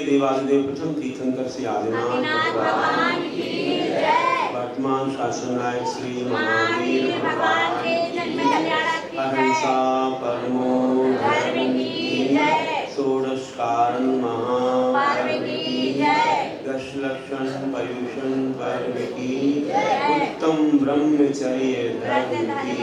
देवादिदेव प्रथम तीर्थंकर श्री आदिनाथ भगवान की जय। वर्तमान शासन नायक श्री महावीर भगवान के अहिंसा परमो धर्म की जय। षोडश कारण महापर्व की जय। दश लक्षण पर्युषण पर्व की जय। उत्तम ब्रह्मचर्य धर्म की।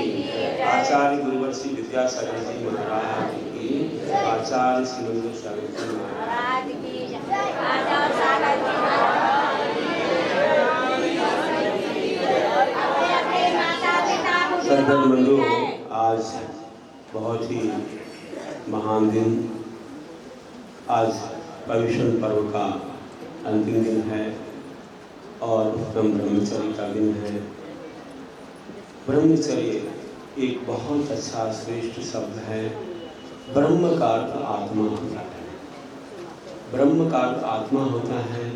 आचार्य गुरुवर श्री विद्यासागर जी महाराज की। आचार्य श्री मंदिर सागर जी महाराज की। आचार्य सागर जी महाराज की। सदगुरु बंधु, आज बहुत ही महान दिन, आज पर्युषण पर्व का अंतिम दिन है और उत्तम ब्रह्मचर्य का दिन है। ब्रह्मचर्य एक बहुत अच्छा श्रेष्ठ शब्द है। ब्रह्म का अर्थ आत्मा होता है, ब्रह्म का अर्थ आत्मा होता है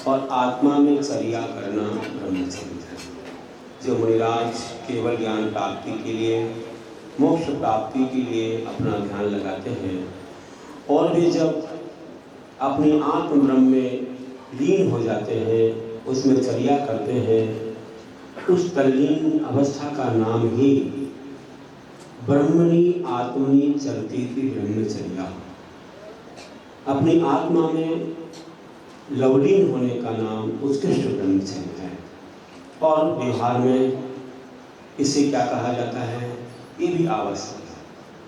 और आत्मा में चर्या करना ब्रह्मचर्य है। जो मुनिराज केवल ज्ञान प्राप्ति के लिए, मोक्ष प्राप्ति के लिए अपना ध्यान लगाते हैं और वे जब अपनी आत्म ब्रह्म में लीन हो जाते हैं, उसमें चर्या करते हैं, उस तल्लीन अवस्था का नाम ही ब्रह्मणि आत्मनि चरती थी ब्रह्मचर्या। अपनी आत्मा में लवलीन होने का नाम उत्कृष्ट ब्रह्मचर्य है। और व्यवहार में इसे क्या कहा जाता है, ये भी आवश्यक है।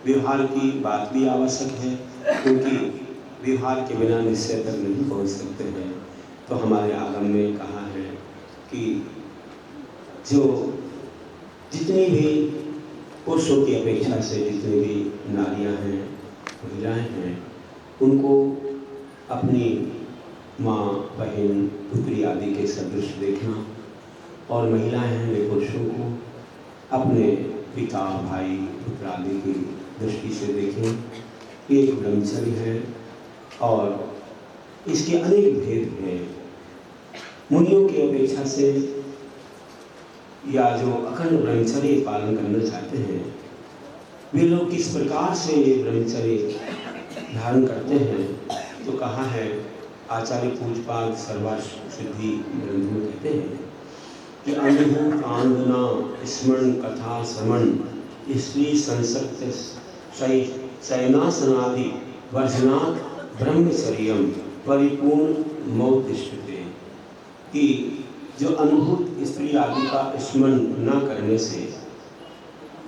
व्यवहार की बात भी आवश्यक है, क्योंकि व्यवहार के बिना निश्चय तक नहीं पहुंच सकते हैं। तो हमारे आगम में कहा है कि जो जितनी भी पुरुषों की अपेक्षा से जितनी भी नारियां हैं, महिलाएं हैं, उनको अपनी माँ, बहन, पुत्री आदि के सदृश देखना, और महिलाएं हैं वे पुरुषों को अपने पिता, भाई, पुत्र आदि की दृष्टि से देखें। ये एक ब्रह्मचर्य है और इसके अनेक भेद हैं। मुनियों की अपेक्षा से या जो अखंड ब्रह्मचर्य पालन करना चाहते हैं, वे लोग किस प्रकार से ये ब्रह्मचर्य धारण करते हैं। तो कहा है, आचार्य पूज्यपाद सर्वसिद्धि ग्रंथ में कहते हैं कि अनुभूत आनंदना स्मरण कथा श्रवण स्त्री संसक्त शयनासनादि वर्जनात् ब्रह्मचर्यम परिपूर्ण मौतिष्ठते। कि जो अनुभूत स्त्री आदि का स्मरण न करने से,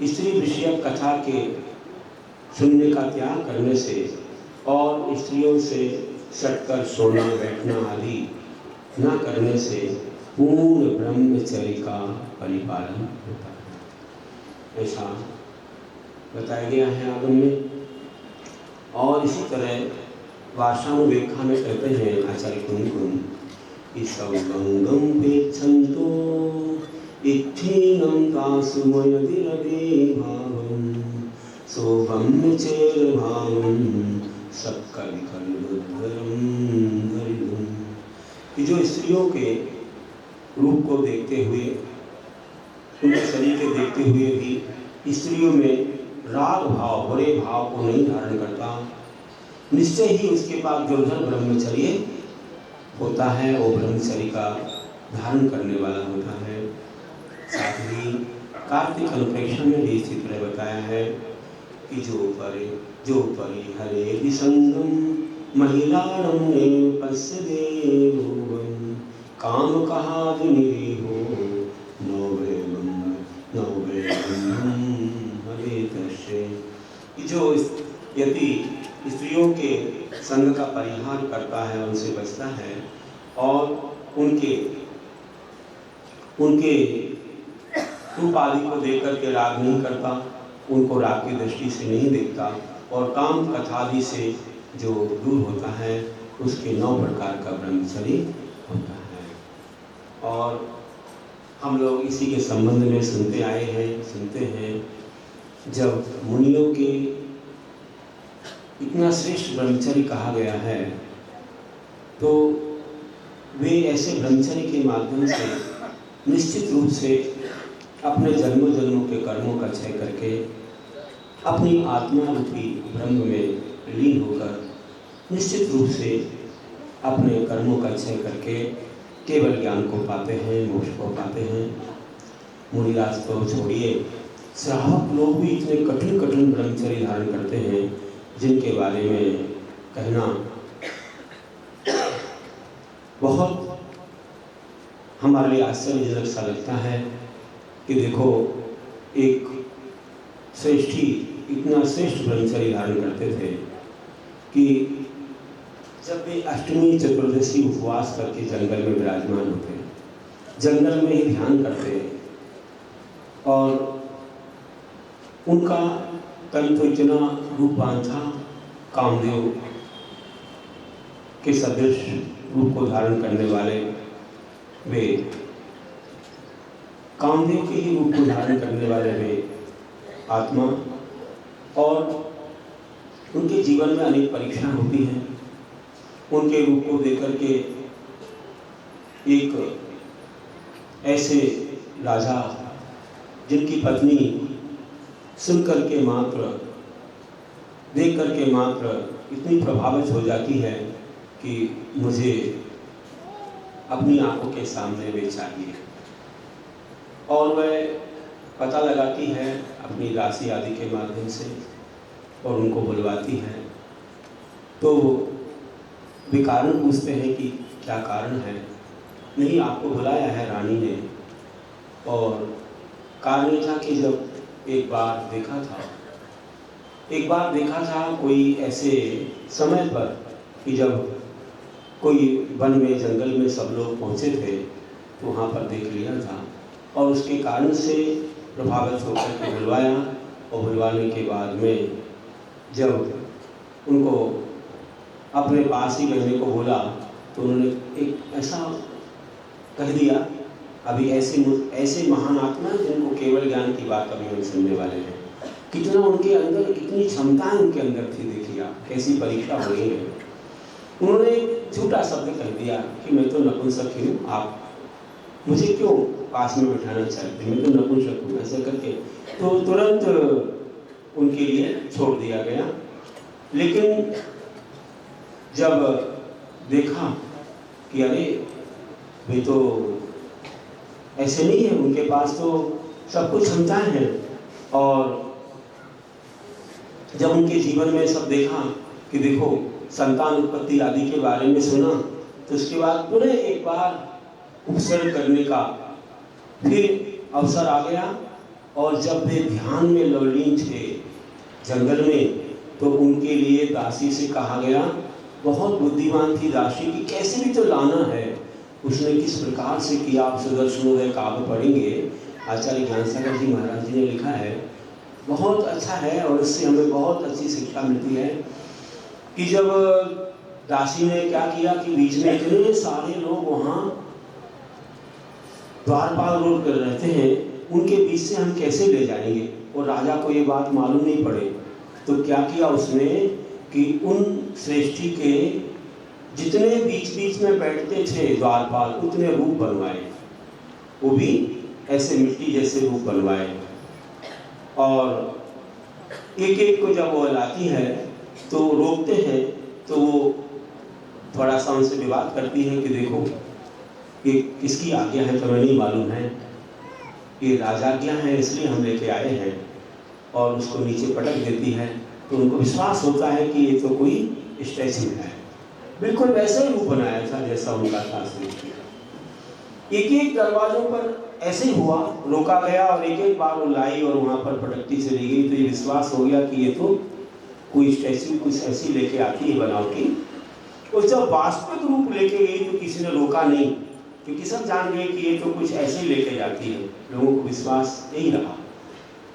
स्त्री विषयक कथा के सुनने का त्याग करने से और स्त्रियों से सटकर सोना बैठना आदि न करने से पूर्ण ब्रह्मचर्य का परिपालन होता है, ऐसा बताया गया है आगम में। और इसी तरह वार्षानुव्याख्या में कहते हैं आचार्य कुंकुम, इसौगंगम पेच्छन्तो इत्थीनं तासुमयदिरदे भावं सोब्रह्मचर्य भावं सक्कविकल्बुद्धरं धरिधुं। कि जो स्त्रियों के रूप को देखते हुए, उनके शरीर के देखते हुए भी स्त्रियों में राग भाव, बुरे भाव को नहीं धारण करता, निश्चय ही उसके पास जो ब्रह्मचर्य होता है वो ब्रह्मचर्य का धारण करने वाला होता है। साथ ही कार्तिक अनुप्रेक्षा में भी इसी तरह बताया है कि जो परि हरे विसंगम महिलाणं पश्य देवों काम कहा निरीहो नौवे हरे तस्य। जो यदि स्त्रियों के संग का परिहार करता है, उनसे बचता है और उनके रूप आदि को देख करके राग नहीं करता, उनको राग की दृष्टि से नहीं देखता और काम कथादि से जो दूर होता है, उसके 9 प्रकार का ब्रह्मचर्य होता है। और हम लोग इसी के संबंध में सुनते हैं जब मुनियों के इतना श्रेष्ठ ब्रह्मचर्य कहा गया है, तो वे ऐसे ब्रह्मचर्य के माध्यम से निश्चित रूप से अपने जन्मों जन्मों के कर्मों का क्षय करके अपनी आत्मा रूपी ब्रह्म में लीन होकर निश्चित रूप से अपने कर्मों का क्षय करके केवल ज्ञान को पाते हैं, मोक्ष को पाते हैं। मुनिराज को छोड़िए, श्रावक लोग भी इतने कठिन कठिन ब्रह्मचर्य धारण करते हैं जिनके बारे में कहना बहुत हमारे लिए आश्चर्यजनक सा लगता है कि देखो, एक श्रेष्ठी इतना श्रेष्ठ ब्रह्मचर्य धारण करते थे कि जब वे अष्टमी चतुर्दशी उपवास करके जंगल में विराजमान होते, जंगल में ही ध्यान करते, और उनका तन तो इतना रूपवान था, कामदेव के सदृश रूप को धारण करने वाले वे, कामदेव के ही रूप को धारण करने वाले वे आत्मा, और उनके जीवन में अनेक परीक्षा होती हैं। उनके रूप को देकर के एक ऐसे राजा जिनकी पत्नी सुनकर के मात्र, देख कर के मात्र इतनी प्रभावित हो जाती है कि मुझे अपनी आंखों के सामने वे चाहिए, और वह पता लगाती है अपनी राशि आदि के माध्यम से और उनको बुलवाती है। तो वे कारण पूछते हैं कि क्या कारण है। नहीं, आपको बुलाया है रानी ने, और कारण ये था कि जब एक बार देखा था कोई ऐसे समय पर कि जब कोई वन में जंगल में सब लोग पहुँचे थे तो वहाँ पर देख लिया था, और उसके कारण से प्रभावित होकर के बुलवाया, और बुलवाने के बाद में जब उनको अपने पास ही रहने को बोला तो उन्होंने एक ऐसा कह दिया, अभी ऐसे महान आत्मा जिनको केवल ज्ञान की बात अभी हम सुनने वाले हैं, कितना उनके अंदर, कितनी क्षमताएं उनके अंदर थी, देखिए आप, कैसी परीक्षा हो रही है। उन्होंने एक झूठा शब्द कह दिया कि मैं तो नपुंसक ही हूँ, आप मुझे क्यों पास में बिठाना चाहते, मैं तो नपुंसक हूँ, ऐसा करके तो तुरंत उनके लिए छोड़ दिया गया। लेकिन जब देखा कि अरे वे तो ऐसे नहीं है, उनके पास तो सब कुछ क्षमताएं हैं, और जब उनके जीवन में सब देखा कि देखो संतान उत्पत्ति आदि के बारे में सुना, तो उसके बाद पुनः एक बार उपसर्ग करने का फिर अवसर आ गया। और जब वे ध्यान में लवलीन थे जंगल में, तो उनके लिए दासी से कहा गया, बहुत बुद्धिमान थी दासी की, कैसे भी तो लाना है। उसने किस प्रकार से किया, आप सुदर्शनोदय काव्य पढ़ेंगे, आचार्य ज्ञानसागर जी महाराज जी ने लिखा है, बहुत अच्छा है, और इससे हमें बहुत अच्छी शिक्षा मिलती है कि जब दासी ने क्या किया कि बीच में इतने सारे लोग वहाँ द्वारपाल रोड कर रहते हैं, उनके बीच से हम कैसे ले जाएंगे, और राजा को ये बात मालूम नहीं पड़े। तो क्या किया उसने कि उन श्रेष्ठी के जितने बीच बीच में बैठते थे द्वारपाल, उतने रूप बनवाए, वो भी ऐसे मिट्टी जैसे रूप बनवाए, और एक एक को जब वो लाती है तो रोकते हैं, तो वो थोड़ा सा उनसे विवाद करती है कि देखो ये किसकी आज्ञा है तो हमें नहीं मालूम है, ये राजाज्ञा है इसलिए हम लेके आए हैं, और उसको नीचे पटक देती है। तो उनको विश्वास होता है कि ये तो कोई स्टैच्यू है, बिल्कुल वैसा ही रूप बनाया था जैसा उनका था। एक एक दरवाजों पर ऐसे हुआ, रोका गया, और एक एक बार वो लाई और वहाँ पर पटकती चली गई। तो ये विश्वास हो गया कि ये तो कोई स्टैच्यू कुछ ऐसी लेके आती है बनावटी। और जब वास्तविक रूप लेके गई तो किसी ने रोका नहीं, क्योंकि सब जान गए कि ये तो कुछ ऐसे ही लेके जाती है, लोगों को विश्वास यही रहा।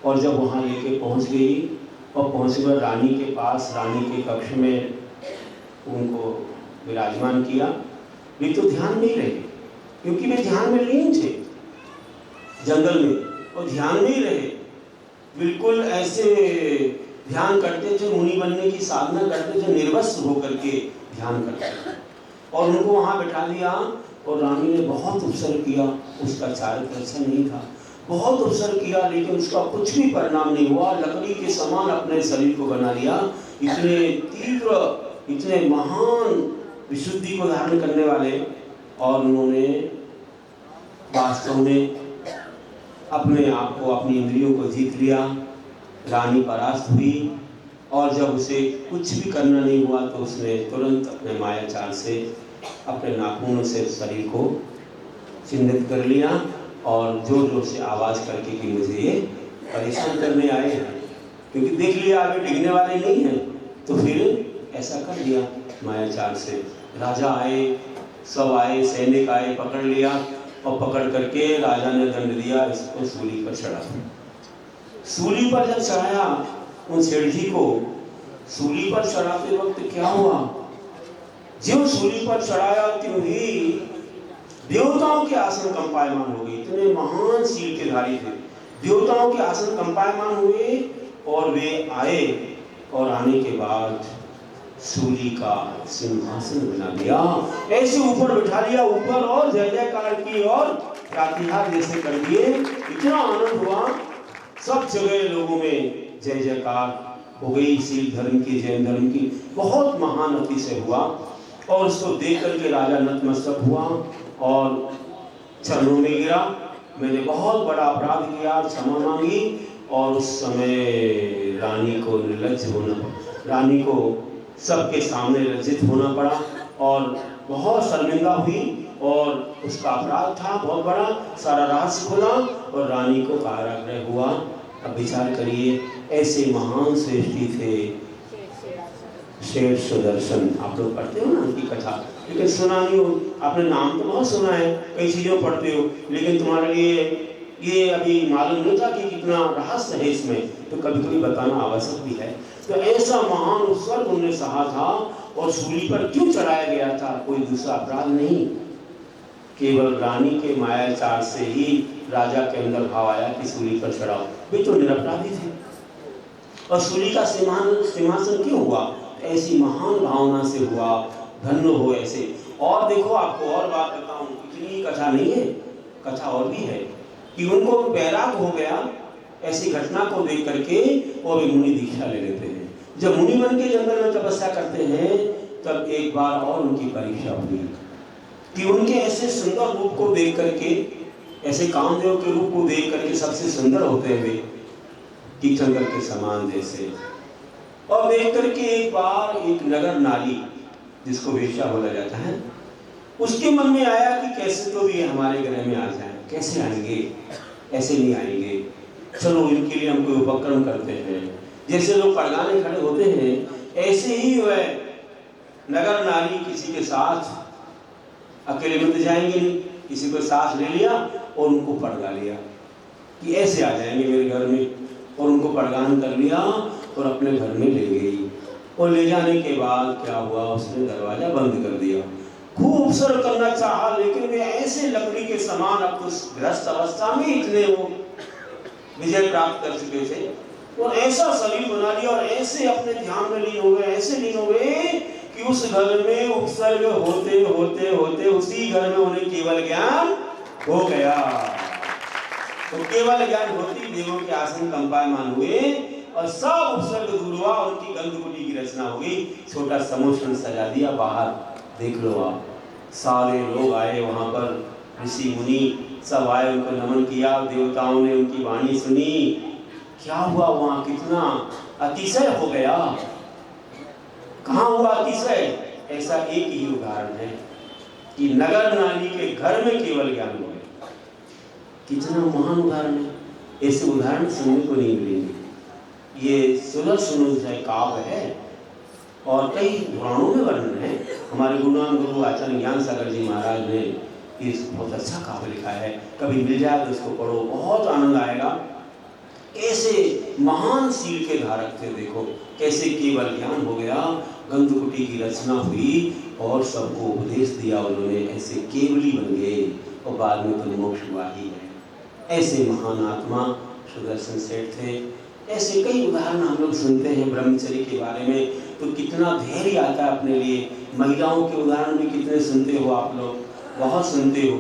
और जब वहाँ लेके पहुँच गई और पहुँचकर रानी के पास, रानी के कक्ष में उनको विराजमान किया, वे तो ध्यान नहीं रहे, क्योंकि वे ध्यान में लीन थे जंगल में, और ध्यान नहीं रहे, बिल्कुल ऐसे ध्यान करते थे, मुनि बनने की साधना करते थे, निर्वस्त्र होकर के ध्यान करते थे। और उनको वहाँ बैठा दिया, और रानी ने बहुत उपसर्ग किया, उसका चारित्र अच्छा नहीं था, बहुत उपसर्ग किया, लेकिन उसका कुछ भी परिणाम नहीं हुआ। लकड़ी के समान अपने शरीर को बना लिया, इतने तीव्र, इतने महान विशुद्धि को धारण करने वाले, और उन्होंने वास्तव में अपने आप को, अपनी इंद्रियों को जीत लिया। रानी परास्त हुई और जब उसे कुछ भी करना नहीं हुआ तो उसने तुरंत अपने मायाचार से, अपने नाखूनों से शरीर को चिन्हित कर लिया और जोर जोर से आवाज़ करके कि मुझे ये परेशान करने आए हैं, क्योंकि देख लिया आगे डिगने वाले नहीं हैं, तो फिर ऐसा कर दिया मायाचार से। राजा आए, सब आए, सैनिक आए, पकड़ लिया और पकड़ करके राजा ने दंड दिया, इसको सूली पर चढ़ा। सूली पर जब चढ़ाया उन सेठ जी को, सूली पर चढ़ाते वक्त क्या हुआ, जो सूली पर चढ़ाया त्यों ही देवताओं के आसन कंपायमान हो गए। इतने महान शील के धारी थे, देवताओं के आसन कंपायमान हुए और वे आए, और आने के बाद सूली का सिंहासन बना दिया, ऐसे ऊपर बिठा लिया ऊपर, और जय जयकार की और प्रातिहार जैसे कर दिए। इतना आनंद हुआ, सब जगह लोगों में जय जयकार हो गई, शील धर्म की, जैन धर्म की, बहुत महान अतिशय हुआ। और उसको देख करके राजा नतमस्तक हुआ और चरणों में गिरा, मैंने बहुत बड़ा अपराध किया, क्षमा मांगी। और उस समय रानी को निर्लज्ज होना, रानी को सबके सामने लज्जित होना पड़ा और बहुत शर्मिंदा हुई, और उसका अपराध था बहुत बड़ा, सारा रहस्य खुला और रानी को कारागृह हुआ। अब विचार करिए, ऐसे महान श्रेष्ठी थे शेर सुदर्शन। आप लोग पढ़ते हो ना उनकी कथा, लेकिन सुना नहीं हो, आपने नाम तो बहुत सुना है, कई चीज़ों पढ़ते हो, लेकिन तुम्हारे लिए ये अभी मालूम नहीं था कि कितना रहस्य है इसमें, तो कभी कभी बताना आवश्यक भी है। तो ऐसा महान उत्सर्ग उन्होंने सहा था, और सूली पर क्यों चढ़ाया गया था, कोई दूसरा अपराध नहीं, केवल रानी के मायाचार से ही राजा के अंदर भाव आया कि सूली पर चढ़ाओ। वे तो निरपराधी थे, और सूली का सिंहासन क्यों हुआ, ऐसी महान भावना से हुआ, धन्य हो ऐसे। और देखो, आपको और बात बताऊं, इतनी कथा नहीं है, कथा और भी है कि उनको वैराग हो गया ऐसी घटना को देख करके, और वे मुनि दीक्षा ले लेते हैं। जब मुनि बन के जंगल में तपस्या करते हैं, तब एक बार और उनकी परीक्षा हुई कि उनके ऐसे सुंदर रूप को देख करके, ऐसे कामदेव के रूप को देख करके सबसे सुंदर होते हुए तीर्थंकर के समान जैसे, और देख करके एक बार एक नगर नारी जिसको वेश्या बोला जाता है, उसके मन में आया कि कैसे तो भी हमारे ग्रह में आ जाए। कैसे आएंगे, ऐसे नहीं आएंगे, चलो इनके लिए हम कोई उपक्रम करते हैं। जैसे लोग पड़गाने खड़े होते हैं, ऐसे ही वह नगर नारी किसी के साथ अकेले में तो जाएंगे नहीं, किसी को साथ ले लिया और उनको पड़गा लिया कि ऐसे आ जाएंगे मेरे घर में, और उनको पड़गान कर लिया और अपने घर में ले गई। और ले जाने के बाद क्या हुआ, उसने दरवाजा बंद कर दिया। खूब उपसर्ग करना चाहा, लेकिन वे ऐसे लकड़ी के समान अब उस ग्रस्त अवस्था में इतने वो विजय प्राप्त कर चुके थे, और ऐसा शरीर बना लिया और ऐसे अपने ध्यान में लीन हो गए, ऐसे लीन हो गए कि उस घर में उपसर्ग होते होते होते उसी घर में उन्हें केवल ज्ञान हो गया। तो केवल ज्ञान होती देवों के आसन कंपायमान हुए और सब उपसर्ग दूर हुआ, उनकी गंधकुटी की रचना हो गई। छोटा समोसन सजा दिया बाहर, देख लो आप, सारे लोग आए वहां पर, ऋषि मुनि सब आए, उनको नमन किया, देवताओं ने उनकी वाणी सुनी। क्या हुआ वहां, कितना अतिशय हो गया, कहाँ हुआ अतिशय। ऐसा एक ही उदाहरण है कि नगर नारी के घर में केवल ज्ञान हो गया। कितना महान उदाहरण है, ऐसे उदाहरण सुनने को नहीं मिलेंगे। ये सुदर्शन काव्य है और कई पुराणों में वर्णन है। हमारे गुरुनाम गुरु आचार्य ज्ञान सागर जी महाराज ने ये बहुत अच्छा काव्य लिखा है, कभी मिल जाए तो इसको पढ़ो, बहुत आनंद आएगा। कैसे महान शील के धारक थे, देखो कैसे केवल ज्ञान हो गया, गंधकुटी की रचना हुई और सबको उपदेश दिया उन्होंने, ऐसे केवली बन गए और बाद में तो मोक्ष हुआ ही है। ऐसे महान आत्मा सुदर्शन सेठ थे। ऐसे कई उदाहरण हम लोग सुनते हैं ब्रह्मचर्य के बारे में, तो कितना धैर्य आता है अपने लिए। महिलाओं के उदाहरण भी कितने सुनते हो आप लोग, बहुत सुनते हो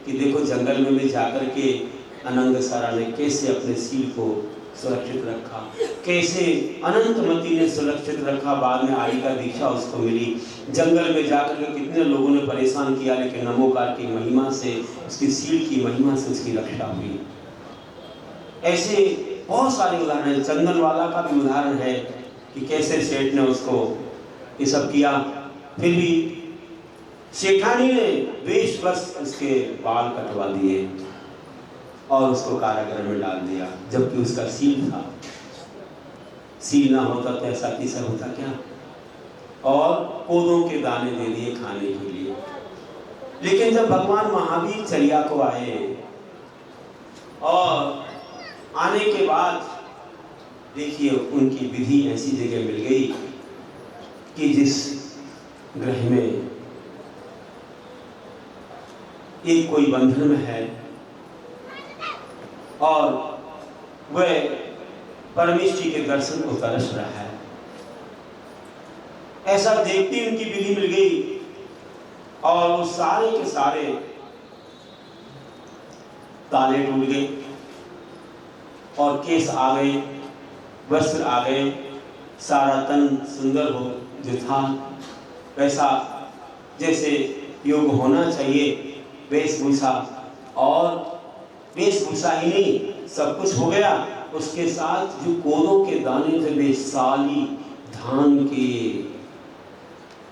कि देखो जंगल में भी जाकर के अनंग सारा ने कैसे अपने शील को सुरक्षित रखा, कैसे अनंतमती ने सुरक्षित रखा। बाद में आई का दीक्षा उसको मिली। जंगल में जाकर के कितने लोगों ने परेशान किया, लेकिन नमोकार की महिमा से, उसकी सील की महिमा से उसकी रक्षा हुई। ऐसे बहुत सारे उदाहरण हैं। चंदनवाला का भी उदाहरण है कि कैसे सेठ ने उसको ये सब किया, फिर भी सेठानी ने वेशवश उसके बाल कटवा दिए और उसको कारागार में डाल दिया, जबकि उसका सील था। सील ना होता तो ऐसा किस्सा होता क्या। और पौधों के दाने दे दिए खाने के लिए। लेकिन जब भगवान महावीर चर्या को आए और आने के बाद देखिए उनकी विधि ऐसी जगह मिल गई कि जिस ग्रह में एक कोई बंधन में है और वह परमेश्वर जी के दर्शन को तरस रहा है, ऐसा देखती उनकी विधि मिल गई। और वो सारे के सारे ताले टूट गए और केस आ गए, वस्त्र आ गए, सारा तन सुंदर हो जो था वैसा जैसे योग होना चाहिए, वेशभूषा। और वेशभूषा ही नहीं, सब कुछ हो गया। उसके साथ जो कोदों के दाने थे वे साली धान के,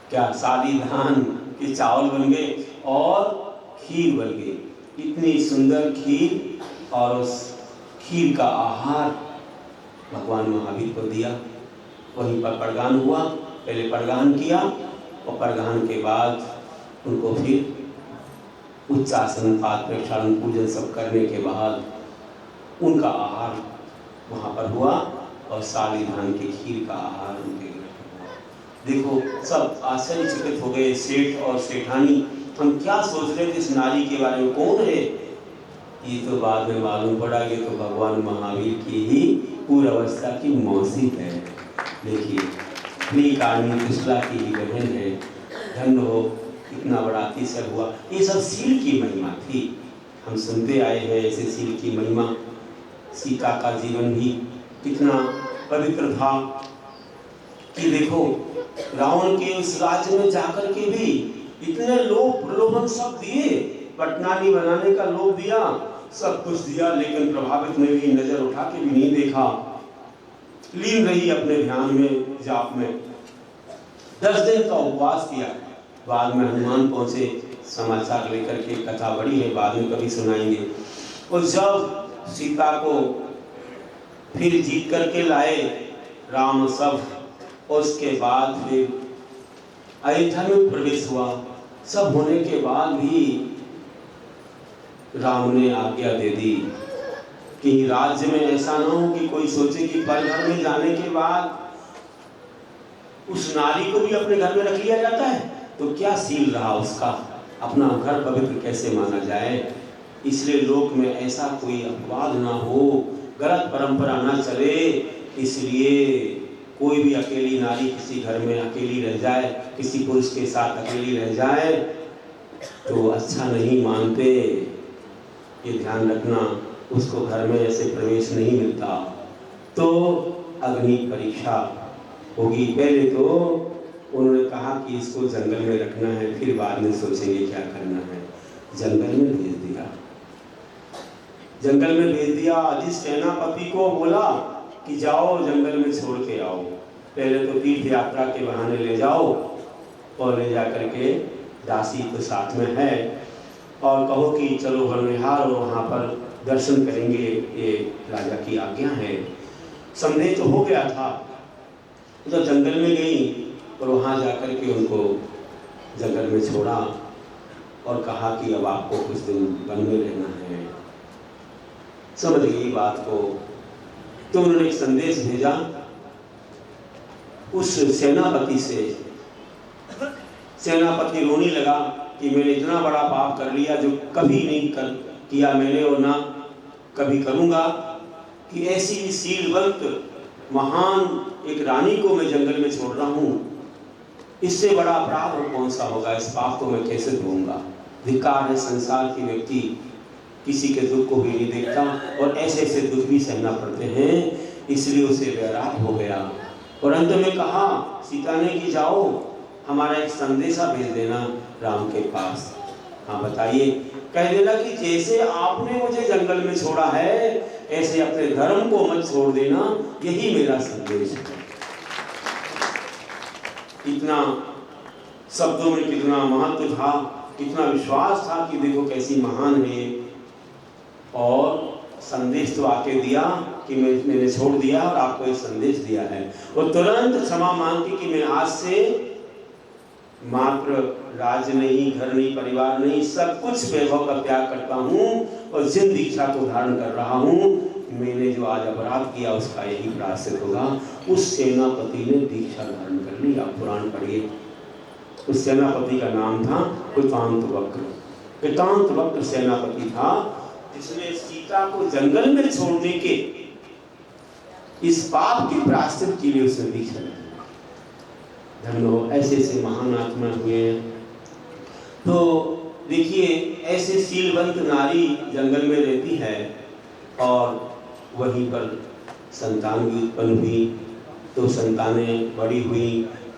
क्या साली धान के चावल बन गए और खीर बन गई। इतनी सुंदर खीर, और उस खीर का आहार भगवान महावीर को दिया। वहीं पर प्रदान हुआ। पहले प्रदान किया और प्रदान के बाद उनको फिर उच्चासन, पाद प्रक्षालन, पूजन सब करने के बाद उनका आहार वहाँ पर हुआ और साली धान की खीर का आहार उनके घर हुआ। देखो सब आश्चर्यचकित हो गए, सेठ और सेठानी। हम क्या सोच रहे थे इस नारी के बारे में, कौन है ये? तो बाद में मालूम पड़ा कि तो भगवान महावीर की ही पूर्वावस्था की मौसी है। देखिए अपनी कहानी कृष्णा की ही बहन है। धन्य हो, इतना बड़ा अतिशय हुआ। ये सब सील की महिमा थी। हम सुनते आए हैं ऐसे सील की महिमा। सीता का जीवन भी कितना पवित्र था कि देखो रावण के उस राज्य में जाकर के भी इतने लोग प्रलोभन सब दिए, पटनानी बनाने का लोभ दिया, सब कुछ दिया, लेकिन प्रभावित नहीं हुई, नजर उठा के भी नहीं देखा, लीन रही अपने ध्यान में, जाप में। 10 दिन का उपवास किया। बाद में हनुमान पहुंचे, समाचार लेकर के, कथा बड़ी है, बाद में कभी सुनाएंगे। और जब सीता को फिर जीत करके लाए राम सब, उसके बाद फिर अयोध्या में प्रवेश हुआ। सब होने के बाद भी राम ने आज्ञा दे दी कि राज्य में ऐसा ना हो कि कोई सोचे कि परघर में जाने के बाद उस नारी को भी अपने घर में रख लिया जाता है, तो क्या सील रहा उसका, अपना घर पवित्र कैसे माना जाए। इसलिए लोक में ऐसा कोई अपवाद ना हो, गलत परंपरा ना चले। इसलिए कोई भी अकेली नारी किसी घर में अकेली रह जाए, किसी पुरुष के साथ अकेली रह जाए तो अच्छा नहीं मानते। ये ध्यान रखना, उसको घर में ऐसे प्रवेश नहीं मिलता। तो अग्नि परीक्षा होगी। पहले तो उन्होंने कहा कि इसको जंगल में रखना है, फिर बाद में सोचेंगे क्या करना है। जंगल में भेज दिया। जंगल में भेज दिया। अधिसेनापति को बोला कि जाओ जंगल में छोड़ के आओ। पहले तो तीर्थ यात्रा के बहाने ले जाओ और ले जा करके, दासी तो साथ में है, और कहो कि चलो वनविहार और वहाँ पर दर्शन करेंगे, ये राजा की आज्ञा है। संदेह तो हो गया था। तो जंगल में गई और वहाँ जाकर के उनको जंगल में छोड़ा और कहा कि अब आपको कुछ दिन वन में रहना है। समझ गई बात को। तो उन्होंने एक संदेश भेजा उस सेनापति से। सेनापति रोने लगा कि मैंने इतना बड़ा पाप कर लिया जो कभी नहीं किया मैंने और ना कभी करूँगा, कि ऐसी शीलवंत महान एक रानी को मैं जंगल में छोड़ रहा हूँ। इससे बड़ा अपराध और कौन सा होगा। इस पाप को मैं कैसे धोऊंगा। धिक्कार है संसार की व्यक्ति किसी के दुख को भी नहीं देखता और ऐसे ऐसे दुख भी सहना पड़ते हैं इसलिए उसे वैराग हो गया। और अंत में कहा सीता ने कि जाओ हमारा एक संदेशा भेज देना राम के पास। हाँ बताइए, कह देना कि जैसे आपने मुझे जंगल में छोड़ा है ऐसे अपने धर्म को मत छोड़ देना, यही मेरा संदेश है। कितना शब्दों में कितना महत्व था, कितना विश्वास था कि देखो कैसी महान है। और संदेश तो आके दिया कि मैंने छोड़ दिया और आपको एक संदेश दिया है। और तुरंत क्षमा मांग के कि मैं आज से मात्र राज्य नहीं, घर नहीं, परिवार नहीं, सब कुछ वैभव का त्याग करता हूँ और जिन दीक्षा को धारण कर रहा हूँ, मैंने जो आज अपराध किया उसका यही प्रायश्चित होगा। उस सेनापति ने दीक्षा धारण कर ली। आप पुराण पढ़िए, उस सेनापति का नाम था पितांतवक्र। पितांतवक्र सेनापति था जिसने सीता को जंगल में छोड़ने के इस पाप के प्रायश्चित के लिए उसने दीक्षा ली। धन्य ऐसे ऐसे महान आत्मा हुए। तो देखिए ऐसे शीलवंत नारी जंगल में रहती है और वहीं पर संतान भी उत्पन्न हुई। तो संतानें बड़ी हुई,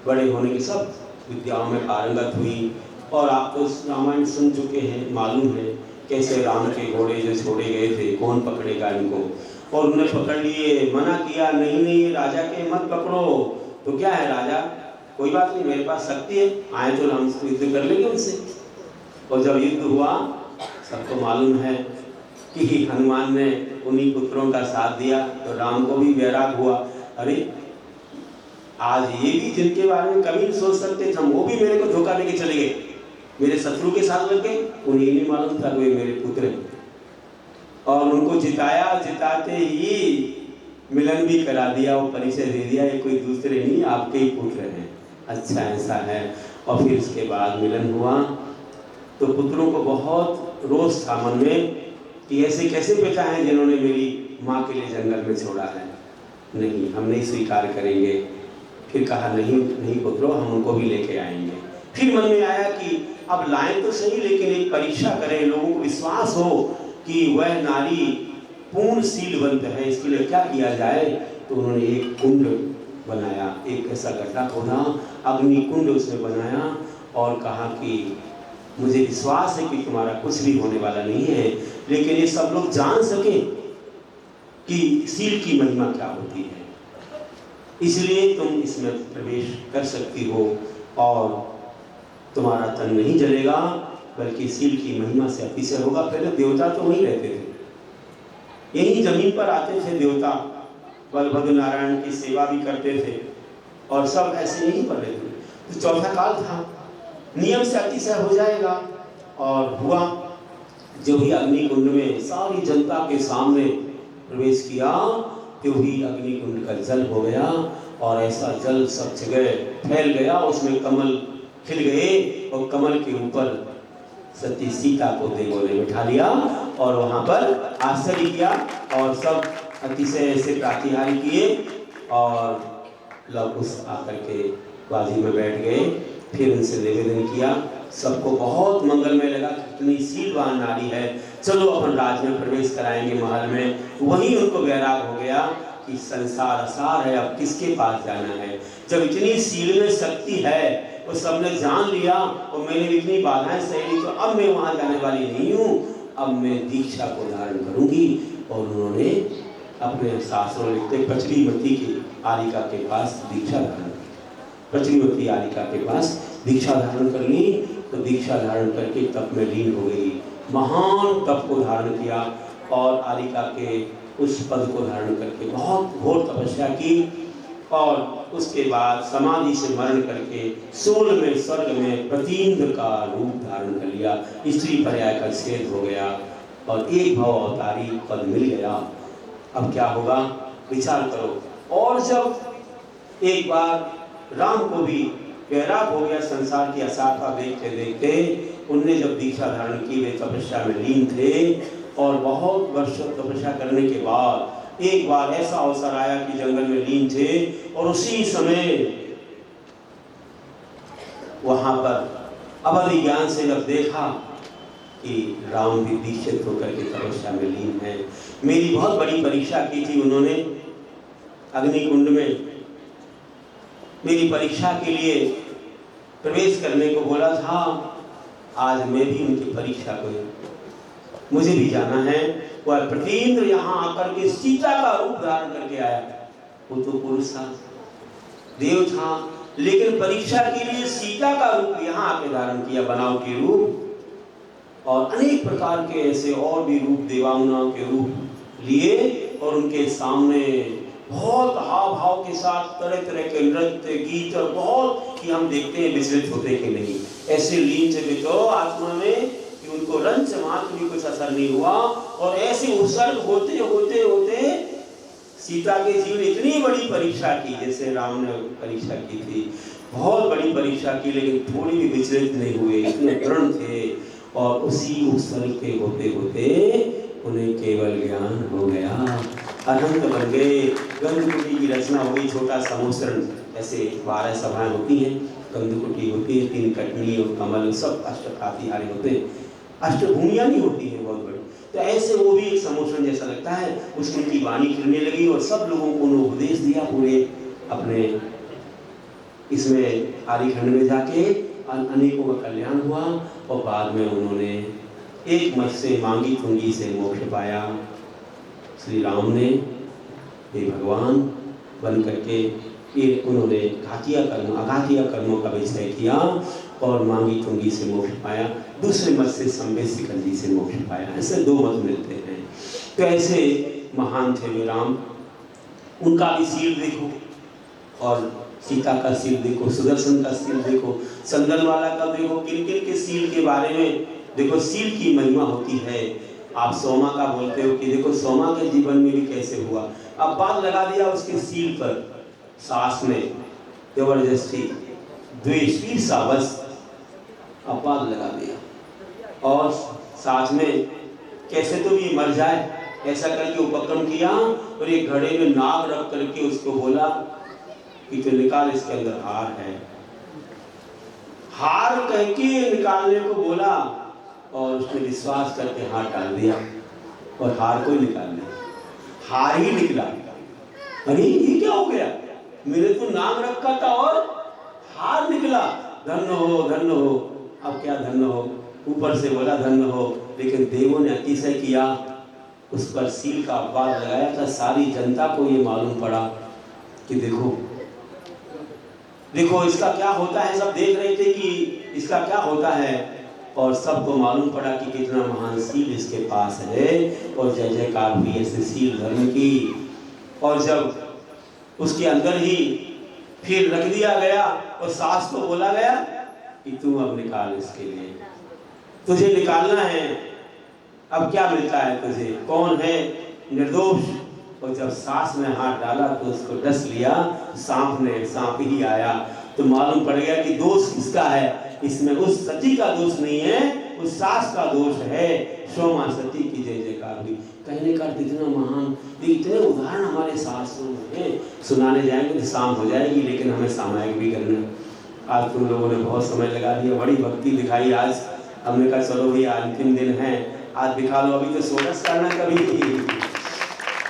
बड़े होने के सब विद्याओं में पारंगत हुई। और आप तो रामायण सुन चुके हैं, मालूम है कैसे राम के घोड़े जो छोड़े गए थे, कौन पकड़ेगा इनको, और उन्हें पकड़ लिए। मना किया नहीं नहीं राजा के मत पकड़ो। तो क्या है राजा, कोई बात नहीं, मेरे पास शक्ति है, आए तो हम युद्ध कर लेंगे उनसे। और जब युद्ध हुआ सबको मालूम है कि हनुमान ने उन्हीं पुत्रों का साथ दिया तो राम को भी वैराग हुआ। अरे आज ये भी जिनके बारे में कभी नहीं सोच सकते थे, वो भी मेरे को धोखा देके चले गए, मेरे शत्रु के साथ लग गए। उन्हें नहीं मालूम था वे मेरे पुत्र हैं। और उनको जिताया, जिताते ही मिलन भी करा दिया, वो परिचय दे दिया ये कोई दूसरे नहीं आपके ही पुत्र हैं। अच्छा ऐसा है। और फिर उसके बाद मिलन हुआ तो पुत्रों को बहुत रोष था मन में कि ऐसे कैसे पिता हैं जिन्होंने मेरी माँ के लिए जंगल में छोड़ा है। नहीं, हम नहीं स्वीकार करेंगे। फिर कहा नहीं नहीं पुत्रों, हम उनको भी लेके आएंगे। फिर मन में आया कि अब लाएं तो सही, लेकिन एक परीक्षा करें, लोगों को विश्वास हो कि वह नारी पूर्ण शीलवंत है, इसके लिए क्या किया जाए। तो उन्होंने एक कुंड बनाया, एक ऐसा गड्ढा खोदा, अग्नि कुंड उसने बनाया और कहा कि मुझे विश्वास है कि तुम्हारा कुछ भी होने वाला नहीं है, लेकिन ये सब लोग जान सके कि शील की महिमा क्या होती है, इसलिए तुम इसमें प्रवेश कर सकती हो और तुम्हारा तन नहीं जलेगा बल्कि शील की महिमा से अतिशय होगा। पहले देवता तो वहीं रहते थे, यही जमीन पर आते थे देवता, बलभद्र नारायण की सेवा भी करते थे और सब ऐसे यहीं पर रहते थे। तो चौथा काल था, नियम से अतिशय हो जाएगा। और हुआ जो भी अग्नि कुंड में सारी जनता के सामने प्रवेश किया तो ही अग्नि कुंड का जल हो गया और ऐसा जल सब जगह फैल गया, उसमें कमल खिल गए और कमल के ऊपर सती सीता को देवों ने बिठा लिया और वहां पर आश्चर्य किया और सब अतिशय ऐसे प्रातिहार्य किए और लव कुश आकर के बाजी में बैठ गए। फिर उनसे निवेदन किया, सबको बहुत मंगलमय लगा, कितनी शीलवान नारी है, चलो अपन राज में प्रवेश कराएंगे महल में। वहीं उनको वैराग हो गया कि संसार असार है, अब किसके पास जाना है। जब इतनी शील में शक्ति है वो सबने जान लिया और मैंने इतनी बाधाएं सही, तो अब मैं वहां जाने वाली नहीं हूँ, अब मैं दीक्षा को धारण करूंगी। और उन्होंने अपने शास्त्रों लिखते पचरीमती की आलिका के पास दीक्षा धारण की, पचरीमती आलिका के पास दीक्षा धारण कर ली। तो दीक्षा धारण करके तप में लीन हो गई, महान तप को धारण किया और आलिका के उस पद को धारण करके बहुत घोर तपस्या की और उसके बाद समाधि से मरण करके 16वें स्वर्ग में प्रतीन्द्र का रूप धारण कर लिया। स्त्री पर्याय का छेद हो गया और एक भव अवतारी पद मिल गया। अब क्या होगा विचार करो। और जब एक बार राम को भी वैराग हो गया संसार की असारता देखते देखते, उनने जब दीक्षा धारण की वे तपस्या में लीन थे और बहुत वर्षों तपस्या करने के बाद एक बार ऐसा अवसर आया कि जंगल में लीन थे और उसी समय वहां पर अवधि ज्ञान से जब देखा कि राम भी दीक्षित होकर के तपस्या में लीन है। मेरी बहुत बड़ी परीक्षा की थी उन्होंने अग्निकुंड में मेरी परीक्षा के लिए प्रवेश करने को बोला था। आज मैं भी उनकी परीक्षा को, मुझे भी जाना है। वह प्रतिन्द्र यहाँ आकर के सीता का रूप धारण करके आया। वो तो पुरुष था, देव था, लेकिन परीक्षा के लिए सीता का रूप यहाँ आके धारण किया, बनावटी रूप। और अनेक प्रकार के ऐसे और भी रूप, देवांगनाओं के रूप लिए और उनके सामने बहुत हाव भाव के साथ तरह तरह के नृत्य, गीत और बहुत कि हम देखते हैं विचलित होते कि नहीं, ऐसे लीन से बितो आत्मा में कि उनको रंच मात्र भी कुछ असर नहीं हुआ। और ऐसे उत्सर्ग होते होते होते सीता के जीवन इतनी बड़ी परीक्षा की, जैसे राम ने परीक्षा की थी, बहुत बड़ी परीक्षा की, लेकिन थोड़ी भी विचलित नहीं हुए, इतने दृढ़ थे। और उसी उत्सर्ग के होते होते उन्हें केवल ज्ञान हो गया, अनंत बन गए। गंधकुटी की रचना हो गई, छोटा समुसरण, ऐसे 12 सभाएं होती हैं, गंधकुटी होती है, 3 कटनी और कमल, सब अष्टकातिहारे होते हैं, अष्टभूमियां नहीं होती है बहुत बड़ी। तो ऐसे वो भी एक समुसरण जैसा लगता है। उसकी उनकी वाणी खिलने लगी और सब लोगों को उन्होंने उपदेश दिया पूरे अपने इसमें आदिखंड में जाके, अनेकों का कल्याण हुआ। और बाद में उन्होंने एक मत से मांगी कुंगी से मोक्ष पाया। श्री राम ने हे भगवान बन करके ये उन्होंने घातिया कर्म, अघातिया कर्मों का विषय किया और मांगी कुंगी से मोक्ष पाया। दूसरे मत से संवेद शिखर जी से मोक्ष पाया। ऐसे 2 मत मिलते हैं। तो ऐसे महान थे वे राम। उनका भी सील देखो और सीता का सील देखो, सुदर्शन का सील देखो, संदलवाला का देखो, किन किन के सील के बारे में देखो। सील की महिमा होती है। आप सोमा का बोलते हो कि देखो सोमा के जीवन में भी कैसे हुआ। अब बात लगा दिया उसके सील पर, सास ने जबरदस्ती द्वेष ईर्षा बस अब बात लगा दिया। और साथ में कैसे तो ये मर जाए ऐसा करके उपक्रम किया। और एक घड़े में नाग रख करके उसको बोला कि तो निकाल, इसके अंदर हार है। हार कह के निकालने को बोला और उसने विश्वास करके हार डाल दिया और हार को निकाल लिया। हार ही निकला। अरे ये क्या हो गया, मेरे तो नाम रखा था और हार निकला। धन्य हो, धन्य हो। अब क्या धन्य हो, ऊपर से बोला धन्य हो, लेकिन देवों ने अतिशय किया, उस पर सील का अपवाद लगाया था। सारी जनता को ये मालूम पड़ा कि देखो देखो इसका क्या होता है। सब देख रहे थे कि इसका क्या होता है और सबको मालूम पड़ा कि कितना महान सील इसके पास है। और जय जयकार हुई ऐसे सील धर्म की। और जब उसके अंदर ही फिर रख दिया गया और सास को बोला गया कि तू अब निकाल, इसके लिए तुझे निकालना है। अब क्या मिलता है तुझे, कौन है निर्दोष। और जब सास ने हाथ डाला तो उसको डस लिया सांप ने, सांप ही आया। तो मालूम पड़ गया कि दोष किसका है, इसमें उस सती का दोष नहीं है, उस सास का दोष है। सोमा सती की जय जयकार हुई। कहने का इतना महान, इतने उदाहरण हमारे शास्त्रों में हैं। सुनाने जाएंगे तो शाम हो जाएगी, लेकिन हमें सामायिक भी करना। आज तुम लोगों ने बहुत समय लगा दिया, बड़ी भक्ति दिखाई। आज हमने कहा चलो भैया अंतिम दिन है, आज दिखा लो। अभी तो सोरस करना कभी,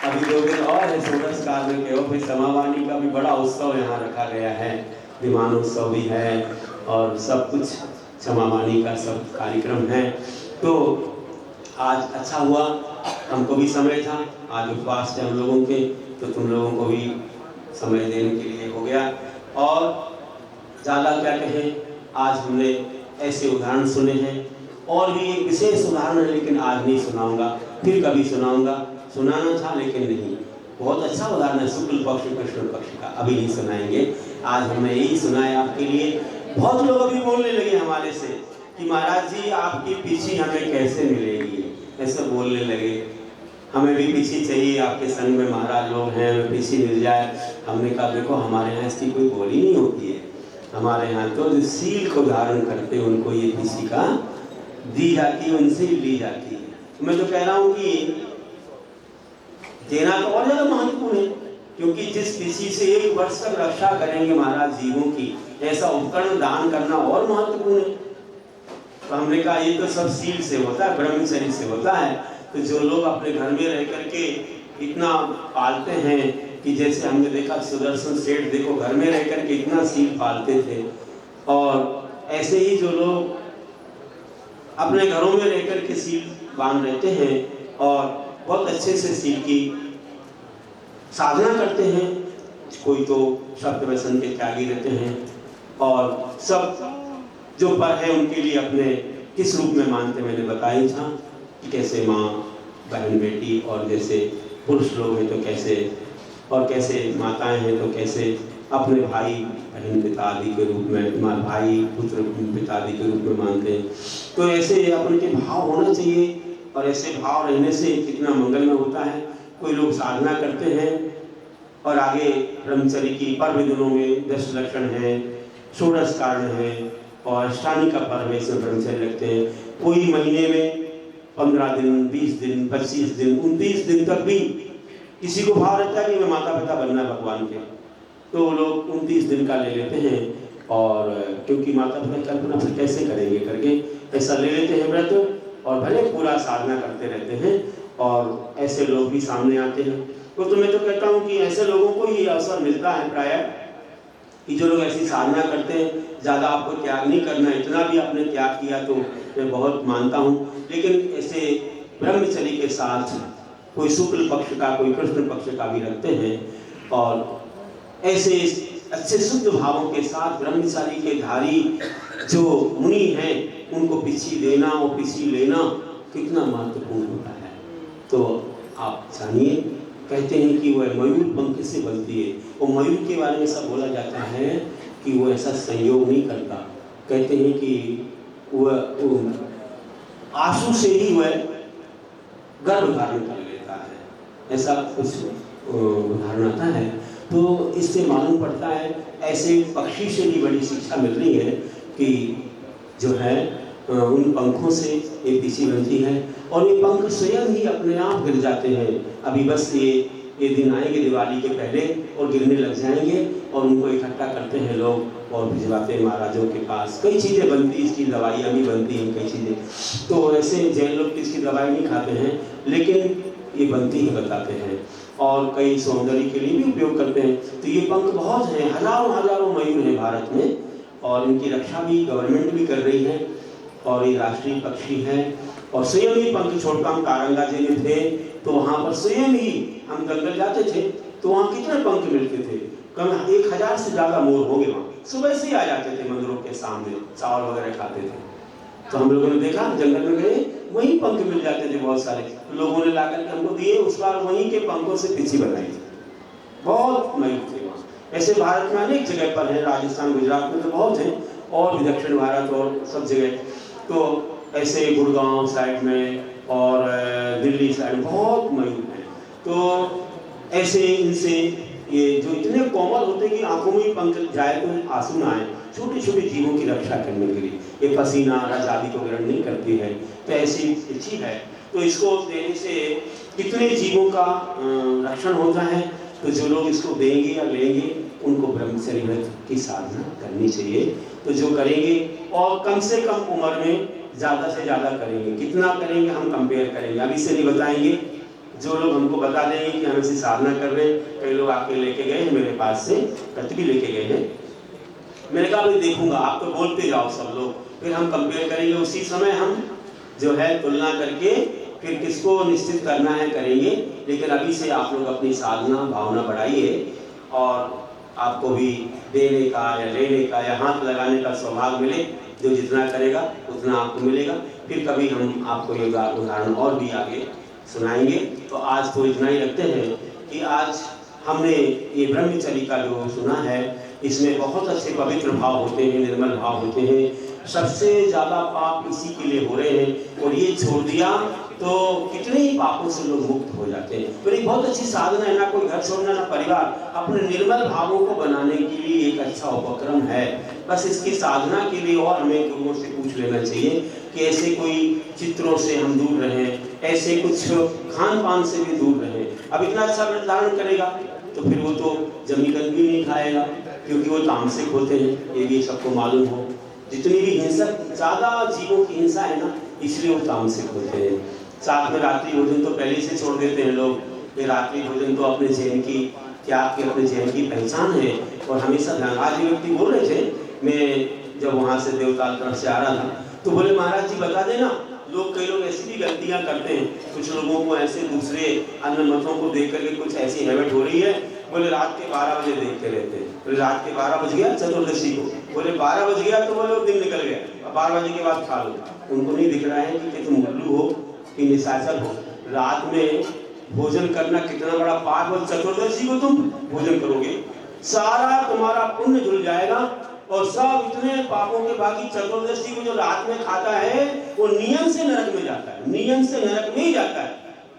अभी 2 दिन और है सोरस करने के। और फिर समावाणी का भी बड़ा उत्सव यहाँ रखा गया है, विमानोत्सव भी है और सब कुछ क्षमावाणी का सब कार्यक्रम है। तो आज अच्छा हुआ, हमको भी समय था, आज उपवास थे हम लोगों के, तो तुम लोगों को भी समय देने के लिए हो गया। और ज़्यादा क्या कहें, आज हमने ऐसे उदाहरण सुने हैं। और भी एक विशेष उदाहरण है, लेकिन आज नहीं सुनाऊंगा, फिर कभी सुनाऊंगा। सुनाना था लेकिन नहीं। बहुत अच्छा उदाहरण है शुक्ल पक्ष कृष्ण पक्ष का, अभी नहीं सुनाएंगे। आज हमने यही सुनाया आपके लिए। बहुत लोग अभी बोलने लगे हमारे से कि महाराज जी आपकी पीछी हमें कैसे मिलेगी, ऐसे बोलने लगे। हमें भी पीछी चाहिए, आपके संग में महाराज लोग हैं, हमें पीछी मिल जाए। हमने कहा देखो हमारे यहाँ इसकी कोई बोली नहीं होती है। हमारे यहाँ तो जो सील को धारण करते हैं उनको ये पीछी का दी जाती है, उनसे ली जाती है। मैं तो कह रहा हूँ कि देना तो और ज़्यादा महत्वपूर्ण है, क्योंकि जिस किसी से 1 वर्ष तक रक्षा करेंगे महाराज जीवों की, ऐसा उपकरण दान करना और महत्वपूर्ण है। तो हमने कहा ये तो सब सील से होता है, ब्रह्मचर्य से होता है। तो जो लोग अपने घर में रह करके इतना पालते हैं कि जैसे हमने देखा सुदर्शन सेठ देखो घर में रहकर के इतना सील पालते थे, और ऐसे ही जो लोग अपने घरों में रहकर के सील बांध रहते हैं और बहुत अच्छे से सील की साधना करते हैं। कोई तो शब्द व्यसन के त्यागी रहते हैं और सब जो पर है उनके लिए अपने किस रूप में मानते, मैंने बताया था कि कैसे माँ बहन बेटी, और जैसे पुरुष लोग हैं तो कैसे, और कैसे माताएं हैं तो कैसे अपने भाई बहन पिता आदि के रूप में, भाई पुत्र पिता आदि के रूप में मानते हैं। तो ऐसे अपन के भाव होना चाहिए, और ऐसे भाव रहने से कितना मंगलमय होता है। कोई लोग साधना करते हैं और आगे ब्रह्मचर्य की पर्व दिनों में 10 लक्षण है, षोडश कारण है और अष्टांगी का पर्व है, इसमें ब्रह्मचर्य रखते हैं। कोई महीने में 15 दिन, 20 दिन, 25 दिन, 29 दिन तक भी किसी को भाव रहता है कि मैं माता पिता बनना है भगवान के, तो वो लोग 29 दिन का ले लेते हैं। और क्योंकि माता पिता कल्पना फिर कैसे करेंगे करके ऐसा ले लेते हैं व्रत, और भले पूरा साधना करते रहते हैं, और ऐसे लोग भी सामने आते हैं। तो मैं तो कहता हूँ कि ऐसे लोगों को ये अवसर मिलता है प्राय कि जो लोग ऐसी साधना करते हैं, ज़्यादा आपको त्याग नहीं करना, इतना भी आपने त्याग किया तो मैं बहुत मानता हूँ। लेकिन ऐसे ब्रह्मचर्य के साथ कोई शुक्ल पक्ष का, कोई कृष्ण पक्ष का भी रखते हैं, और ऐसे अच्छे शुद्ध भावों के साथ ब्रह्मचारी के धारी जो मुनि हैं उनको पीछी देना और पीछी लेना कितना महत्वपूर्ण होता है। तो आप जानिए, कहते हैं कि वह मयूर पंख से बनती है, और मयूर के बारे में सब बोला जाता है कि वो ऐसा संयोग नहीं करता। कहते हैं कि वह आंसू से ही वह गर्भ धारण कर लेता है, ऐसा कुछ उदाहरण आता है। तो इससे मालूम पड़ता है, ऐसे पक्षी से भी बड़ी शिक्षा मिल रही है कि जो है उन पंखों से ये पीछी बनती है, और ये पंख स्वयं ही अपने आप गिर जाते हैं। अभी बस ये दिन आएंगे दिवाली के पहले और गिरने लग जाएंगे, और उनको इकट्ठा करते हैं लोग और भिजवाते हैं महाराजों के पास। कई चीज़ें बनती, इसकी दवाइयाँ भी बनती हैं, कई चीज़ें। तो ऐसे जैन लोग इसकी दवाई नहीं खाते हैं, लेकिन ये बनती ही बताते हैं, और कई सौंदर्य के लिए भी उपयोग करते हैं। तो ये पंख बहुत हैं, हजारों मयूर हैं भारत में, और इनकी रक्षा भी गवर्नमेंट भी कर रही है, और ये राष्ट्रीय पक्षी है। और स्वयं ही पंख छोड़कर हम कारंगा जी में थे तो वहाँ पर स्वयं ही हम जंगल जाते थे तो वहाँ कितने पंख मिलते थे, कम 1000 से ज़्यादा मोर होंगे। वहाँ सुबह से ही आ जाते थे मंदिरों के सामने, चावल वगैरह खाते थे। तो हम लोगों ने देखा, जंगल में गए, वहीं पंख मिल जाते थे बहुत सारे, लोगों ने ला करके हमको दिए। उस बार वहीं के पंखों से पीछी बनाई थी, बहुत मयूर थे वहाँ। ऐसे भारत में अनेक जगह पर है, राजस्थान गुजरात में तो बहुत हैं, और भी दक्षिण भारत और सब जगह। तो ऐसे गुड़गांव साइड में और दिल्ली साइड में बहुत मयूर हैं। तो ऐसे इनसे ये जो इतने कोमल होते कि आंखों में पंख जाए तो आंसू ना आए, छोटे छोटे जीवों की रक्षा करने के लिए, ये पसीना रज आदि को ग्रहण नहीं करती है, तो ऐसी अच्छी है। तो इसको देने से कितने जीवों का रक्षण होता है। तो जो लोग इसको देंगे या लेंगे उनको ब्रह्मचर्य व्रत की साधना करनी चाहिए। तो जो करेंगे, और कम से कम उम्र में ज़्यादा से ज़्यादा करेंगे, कितना करेंगे हम कंपेयर करेंगे, अभी से नहीं बताएंगे। जो लोग हमको बता देंगे कि हम ऐसी साधना कर रहे हैं, कई लोग आके लेके गए हैं मेरे पास से, कत भी लेके गए हैं। मैंने कहा भाई देखूंगा, आप तो बोलते जाओ सब लोग, फिर हम कंपेयर करेंगे, उसी समय हम जो है तुलना करके फिर किसको निश्चित करना है करेंगे। लेकिन अभी से आप लोग अपनी साधना भावना बढ़ाइए, और आपको भी देने का या लेने का या हाथ लगाने का सौभाग्य मिले। जो जितना करेगा उतना आपको मिलेगा। फिर कभी हम आपको ये उदाहरण और भी आगे सुनाएंगे। तो आज तो इतना ही रखते हैं कि आज हमने ये ब्रह्मचर्य का जो सुना है, इसमें बहुत अच्छे पवित्र भाव होते हैं, निर्मल भाव होते हैं। सबसे ज़्यादा पाप इसी के लिए हो रहे हैं, और ये छोड़ दिया तो कितने ही पापों से लोग मुक्त हो जाते हैं। तो एक बहुत अच्छी साधना है, ना कोई घर छोड़ना ना परिवार, अपने निर्मल भावों को बनाने के लिए एक अच्छा उपक्रम है। बस इसकी साधना के लिए और हमें गुरुओं से पूछ लेना चाहिए कि ऐसे कोई चित्रों से हम दूर रहें, ऐसे कुछ खान पान से भी दूर रहें। अब इतना अच्छा व्रत धारण करेगा तो फिर वो तो जमीकन भी नहीं खाएगा, क्योंकि वो तामसिक होते हैं, ये भी सबको मालूम हो। जितनी भी हिंसक ज़्यादा जीवों की हिंसा है ना, इसलिए वो तामसिक होते हैं। साथ में रात्रि भोजन तो पहले से छोड़ देते हैं लोग। ये रात्रि भोजन तो अपने जैन की त्याग के अपने जैन की पहचान है। और हमेशा ध्यान, आज ये व्यक्ति बोल रहे थे, मैं जब वहाँ से देवताल तरफ से आ रहा था तो बोले महाराज जी बता देना, लोग कई लोग ऐसी भी गलतियां करते हैं, कुछ लोगों को ऐसे दूसरे अन्य मतों को देख करके कुछ ऐसी हैबिट हो रही है, बोले रात के 12 बजे देखते रहते हैं, बोले रात के 12 बज गया चतुर्दशी को, बोले 12 बज गया तो बोले दिन निकल गया, अब 12 बजे के बाद खा लो। उनको नहीं दिख रहा है कि तुम उल्लू हो कि निशाचर हो। रात में भोजन करना कितना बड़ा पाप, और चतुर्दशी को तुम भोजन करोगे, सारा तुम्हारा पुण्य जुड़ जाएगा और सब इतने पापों के बाकी चतुर्दशी को जो रात में खाता है वो नियम से नरक में जाता है, नियम से नरक में ही जाता है।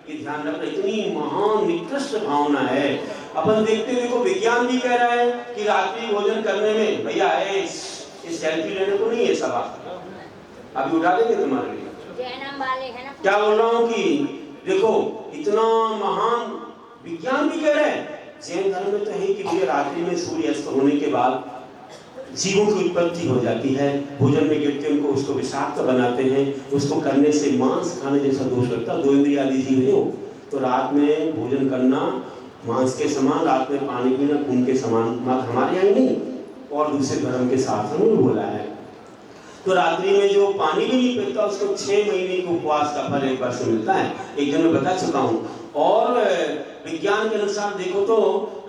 ये ध्यान रखना, इतनी महान निकृष्ट भावना है। अपन देखते देखो विज्ञान भी कह रहा है कि रात्रि भोजन करने में भैया है इस सेल्फी लेने को नहीं है सवाल, अभी उठा देंगे तुम्हारे लिए। क्या बोल रहा हूँ कि देखो इतना महान विज्ञान भी कह रहे हैं, जैन धर्म में तो है कि भैया रात्रि में सूर्य अस्त होने के बाद जीवों की उत्पत्ति हो जाती है, भोजन में गिरते उनको उसको विषाक्त बनाते हैं, उसको करने से मांस खाने जैसा दोष लगता है। 2 इंद्रिय आदि जीव हो तो रात में भोजन करना मांस के समान, रात में पानी पीना खून के समान, हमारे यहाँ नहीं और दूसरे धर्म के शास्त्रों में बोला है। तो रात्रि में जो पानी भी नहीं पीता उसको 6 महीने के उपवास का फल एक बार से मिलता है, एक दिन मैं बता चुका हूँ। और विज्ञान के अनुसार देखो तो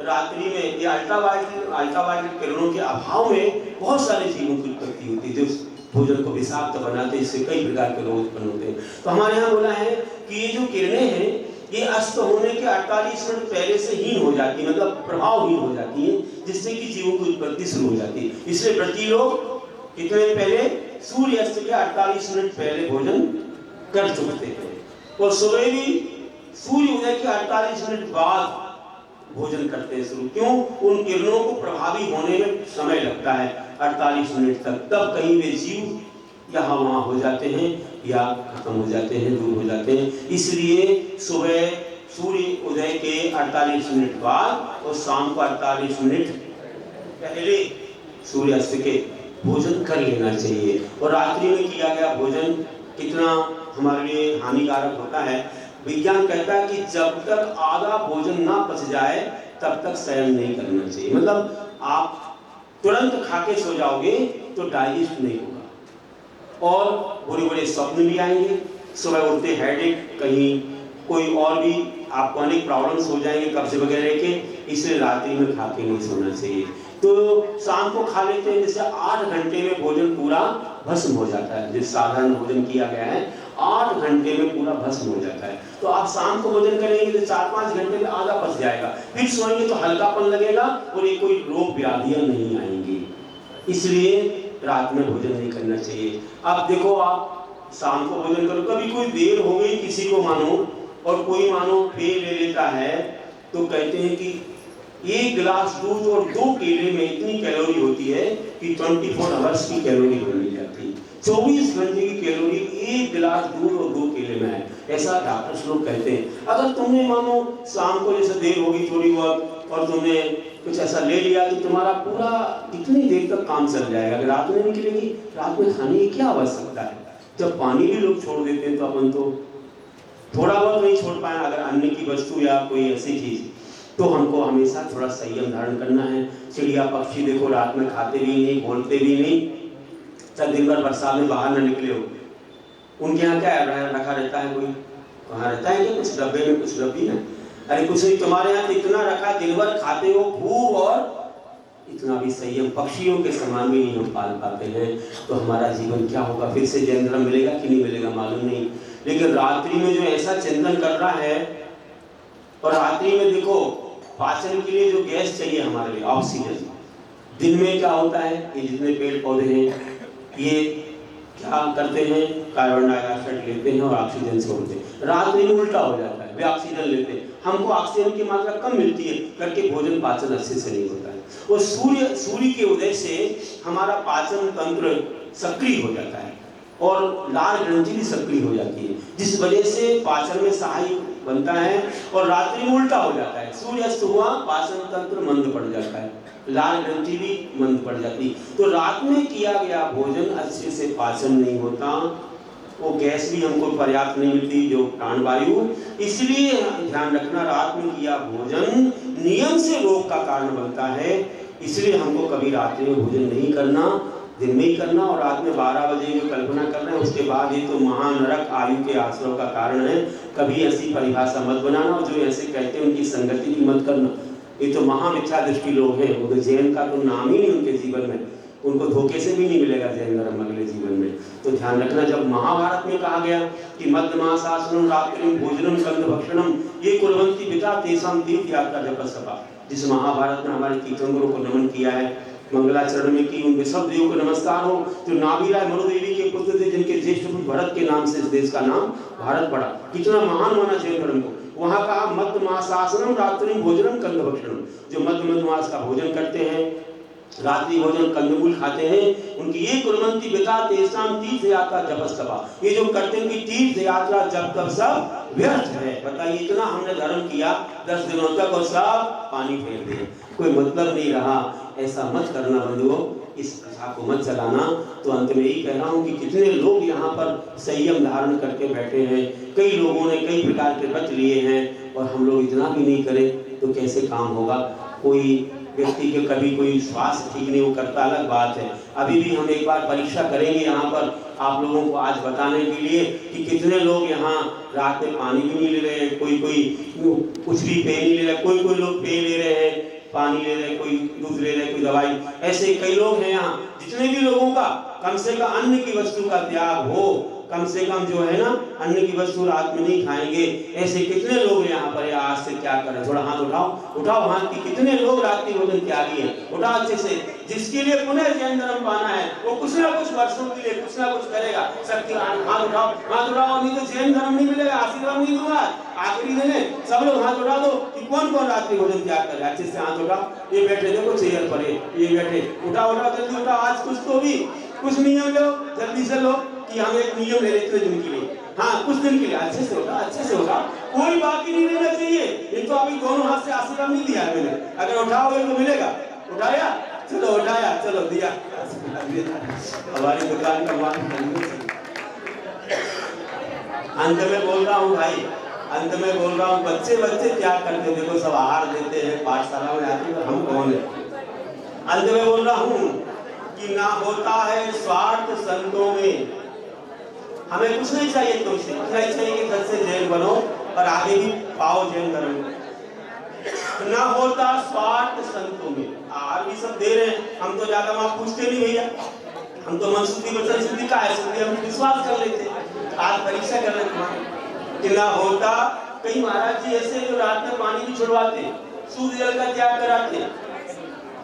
रात्रि में ये अल्ट्रावायलेट किरणों के अभाव में बहुत सारे जीवों की उत्पत्ति होती है जो भोजन को विषाक्त बनाते हैं, इससे कई प्रकार के रोग उत्पन्न होते हैं। तो हमारे यहाँ बोला है कि ये जो किरणें हैं ये अस्त होने के 48 मिनट पहले से हीन हो जाती है, मतलब प्रभावहीन हो जाती है, जिससे कि जीवों की उत्पत्ति शुरू हो जाती है। इसलिए व्रती लोग कितने पहले, सूर्य अस्त के 48 मिनट पहले भोजन कर चुकते हैं और सुबह भी सूर्य उदय के 48 मिनट बाद भोजन करते हैं शुरू। क्यों? उन किरणों को प्रभावी होने में समय लगता है 48 मिनट तक, तब कहीं वे जीव यहाँ वहाँ हो जाते हैं या खत्म हो जाते हैं, दूर हो जाते हैं। इसलिए सुबह सूर्य उदय के 48 मिनट बाद और शाम को 48 मिनट पहले सूर्यास्त के भोजन कर लेना चाहिए। और रात्रि में किया गया भोजन कितना हमारे लिए हानिकारक होता है, विज्ञान कहता है कि जब तक आधा भोजन ना पच जाए तब तक शयन नहीं करना चाहिए। मतलब आप तुरंत खा के सो जाओगे तो डाइजेस्ट नहीं होगा और बुरे बुरे स्वप्न भी आएंगे, सुबह उठते हेडेक, कहीं कोई और भी आपको अनेक प्रॉब्लम्स हो जाएंगे कब्ज वगैरह के। इसलिए रात्रि में खा के नहीं सोना चाहिए। तो शाम को खा लेते हैं, जैसे 8 घंटे में भोजन पूरा भस्म हो जाता है। जिस साधारण भोजन किया गया है 8 घंटे में पूरा भस्म हो जाता है। तो आप शाम को भोजन करेंगे तो 4-5 घंटे में आधा पच जाएगा, फिर सोएंगे तो हल्कापन लगेगा और ये कोई रोग व्याधियां नहीं आएंगी। इसलिए रात में भोजन नहीं करना चाहिए। अब देखो आप शाम को भोजन करो, कभी कोई देर हो गई किसी को मानो और कोई मानो पेय ले लेता है तो कहते हैं कि 1 गिलास दूध और 2 केले में इतनी कैलोरी होती है कि 24 आवर्स की कैलोरी बन जाती है। 24 घंटे की कैलोरी 1 गिलास दूध और 2 केले में है, ऐसा डॉक्टर्स लोग कहते हैं। अगर तुमने मानो शाम को जैसे देर होगी थोड़ी बहुत और तुमने कुछ ऐसा ले लिया तो तुम्हारा पूरा कितनी देर तक काम चल जाएगा। अगर रात में निकलेगी, रात में खाने की क्या आवश्यकता है? जब पानी भी लोग छोड़ देते हैं तो अपन तो थोड़ा बहुत नहीं छोड़ पाए, अगर अन्न की वस्तु या कोई ऐसी चीज, तो हमको हमेशा थोड़ा संयम धारण करना है। चिड़िया पक्षी देखो रात में खाते भी नहीं, बोलते भी नहीं, चल दिन भर बरसात में बाहर न निकले हो, उनके यहाँ क्या रखा रहता है, कोई कहाँ रहता है क्या? कुछ डब्बे में, कुछ डब्बी में, अरे कुछ नहीं, तुम्हारे यहाँ तो इतना रखा, दिन भर खाते हो खूब और इतना भी संयम पक्षियों के समान भी नहीं हम पाल पाते हैं। तो हमारा जीवन क्या होगा? फिर से जैन धर्म मिलेगा कि नहीं मिलेगा मालूम नहीं। लेकिन रात्रि में जो ऐसा चिंतन कर रहा है, और रात्रि में देखो पाचन के लिए जो गैस चाहिए हमारे लिए ऑक्सीजन, दिन में क्या होता है, ये जितने पेड़ पौधे हैं ये क्या करते हैं, कार्बन डाइऑक्साइड लेते हैं और ऑक्सीजन छोड़ते हैं। रात्रि में उल्टा हो जाता है, वे ऑक्सीजन लेते हैं, हमको ऑक्सीजन की मात्रा कम मिलती है, करके भोजन पाचन अच्छे से नहीं होता है। और सूर्य के उदय से हमारा पाचन तंत्र सक्रिय हो जाता है और लाल ग्रंथि भी सक्रिय हो जाती है, जिस वजह से पाचन में सहायक बनता है। और रात्रि में उल्टा हो जाता है, सूर्यास्त हुआ पाचन तंत्र मंद पड़ जाता है, लाल ग्रंथि भी मंद पड़ जाती। तो रात में किया गया भोजन अच्छे से पाचन नहीं होता वो गैस भी हमको पर्याप्त नहीं मिलती, जो प्राणवायु। इसलिए ध्यान रखना, रात में किया भोजन नियम से रोग का कारण बनता है। इसलिए हमको कभी रात्रि में भोजन नहीं करना, दिन में ही करना। और रात में 12 बजे जो कल्पना कर रहे हैं उसके बाद ये तो महानरक आयु के आश्रय का कारण है। कभी ऐसी परिभाषा मत बनाना, और जो ऐसे कहते हैं उनकी संगति भी मत करना। ये तो महामिथ्या दृष्टि लोग हैं, वो तो जैन का तो नाम ही नहीं उनके जीवन में, उनको धोखे से भी नहीं मिलेगा जैन धर्म अगले जीवन में। तो ध्यान रखना, जब महाभारत में कहा गया कि मध्यमासासनम रात्रिम भोजनम कंदभक्षणम ये कुर्वन्ति पिता तेषां तीर्थयात्रा जपस्तपा। जिस महाभारत में हमारे तीर्थंकरों को नमन किया है, मंगलाचरण में की, उन विश्व देव को नमस्कार हो जो नाभीराय मनुदेवी के पुत्र थे, जिनके ज्येष्ठ पुत्र भरत के नाम से इस देश का नाम भारत पड़ा। कितना महान माना जैन धर्म को। वहां कहा मध्यमासासनम रात्रिम भोजनम कंदभक्षणम, जो मध्य मास का भोजन करते हैं, रात्रि भोजन कंदमूल खाते हैं, उनकी ये कुर्वन्ति पिता तेषां तीर्थ यात्रा जपस्तपा। ये जो करते हैं कि तीर्थ यात्रा जब तक सब व्यर्थ है। बताइए, इतना हमने धर्म किया 10 दिनों तक और सब पानी फेर दिए, कोई मतलब नहीं रहा। ऐसा मत करना बंधुओं, इस प्रथा को मत चलाना। तो अंत में यही कह रहा हूँ कि कितने लोग यहाँ पर संयम धारण करके बैठे हैं, कई लोगों ने कई प्रकार के व्रत लिए हैं, और हम लोग इतना भी नहीं करें तो कैसे काम होगा। कोई व्यक्ति के कभी कोई स्वास्थ्य ठीक नहीं वो करता, अलग बात है। अभी भी हम एक बार परीक्षा करेंगे यहाँ पर आप लोगों को आज बताने के लिए कि कितने लोग यहाँ रात में पानी भी नहीं ले रहे हैं, कोई कुछ भी पे नहीं ले रहा, कोई लोग पे ले रहे हैं, पानी ले रहे, कोई दूध ले रहे, कोई दवाई। ऐसे कई लोग हैं यहाँ। जितने भी लोगों का कम से कम अन्न की वस्तु का त्याग हो, कम से कम जो है ना अन्न की वस्तु रात में नहीं खाएंगे, ऐसे कितने लोग यहाँ पर आज से क्या करें। थोड़ा हाथ उठाओ हाथ की कितने लोग रात्रि भोजन त्यागी हैं। उठाओ अच्छे से। जिसके लिए पुनः जैन धर्म पाना है वो कुछ ना कुछ वर्षों के लिए कुछ ना कुछ करेगा। शक्ति हाथ उठाओ, नहीं तो जैन धर्म नहीं मिलेगा, आशीर्वाद नहीं दूंगा। आखिरी दिन है, सब लोग हाथ उठा दो कि कौन कौन रात्रि भोजन त्याग करे। अच्छे से हाथ उठाओ। ये बैठे देखो चेयर पर, ये बैठे, उठाओ जल्दी उठाओ। आज कुछ नियम लो, जल्दी से लो कि हम एक नियम ले रहे इतने दिन के लिए, हाँ कुछ दिन के लिए। अच्छे से होगा, कोई बाकी नहीं रहना चाहिए। ये तो अभी दोनों हाथ से आशीर्वाद नहीं दिया मैंने, अगर उठाओगे तो मिलेगा। उठाया, चलो उठाया, चलो दिया। हमारी दुकान का माल। अंत में बोल रहा हूँ भाई, अंत में बोल रहा हूँ, बच्चे क्या करते, देखो सब आहार देते हैं, पाठशाला में आते हैं, हम कौन है। अंत में बोल रहा हूँ कि ना होता है स्वार्थ संतों में। हमें कुछ नहीं चाहिए तुमसे, इतना ही चाहिए कि घर से जैन बनो और आगे भी पाओ जैन धर्म। ना होता स्वार्थ संतों में। आहार भी सब दे रहे हैं, हम तो ज्यादा वहां पूछते नहीं भैया, हम तो मनशुद्धि वचन शुद्धि का है, शुद्धि हम विश्वास कर लेते। आज परीक्षा कर रहे तुम्हारी कि ना होता। कई महाराज जी ऐसे जो रात में पानी भी छुड़वाते, सूर्य जल का त्याग कराते।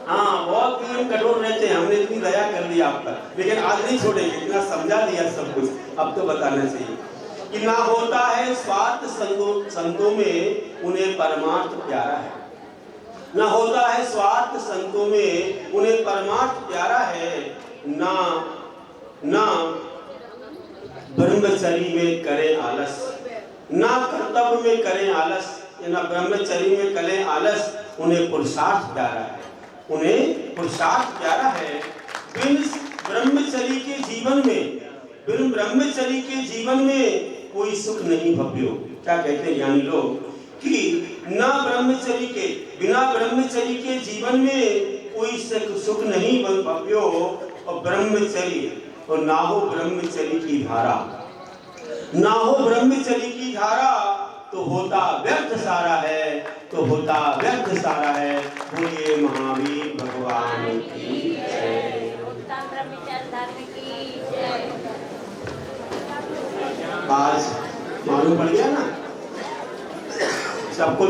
हाँ, बहुत नियम कठोर रहते हैं, हमने इतनी दया कर दी आप पर, लेकिन आज नहीं छोड़ेंगे, इतना समझा दिया सब कुछ, अब तो बताना चाहिए कि ना होता है स्वार्थ संतों में उन्हें परमार्थ प्यारा है। ना होता है स्वार्थ संतों में उन्हें परमार्थ प्यारा है। ना ब्रह्मचर्य में करें आलस, ना कर्तव्य में करें आलस, ना ब्रह्मचर्य में करें आलस। उन्हें पुरुषार्थ प्यारा है, उन्हें पुरुषार्थ प्यारा है। बिन ब्रह्मचर्य के जीवन में कोई सुख नहीं भव्यो। क्या कहते हैं ज्ञानी लोग कि बिना ब्रह्मचर्य के जीवन में कोई सुख नहीं भव्यो, और ब्रह्मचर्य और ना हो ब्रह्मचर्य की धारा, ना हो ब्रह्मचर्य की धारा तो होता व्यर्थ सारा है, तो होता व्यर्थ सारा है। बोलिए महावीर भगवान की जय। आज मालूम पड़ गया ना सबको।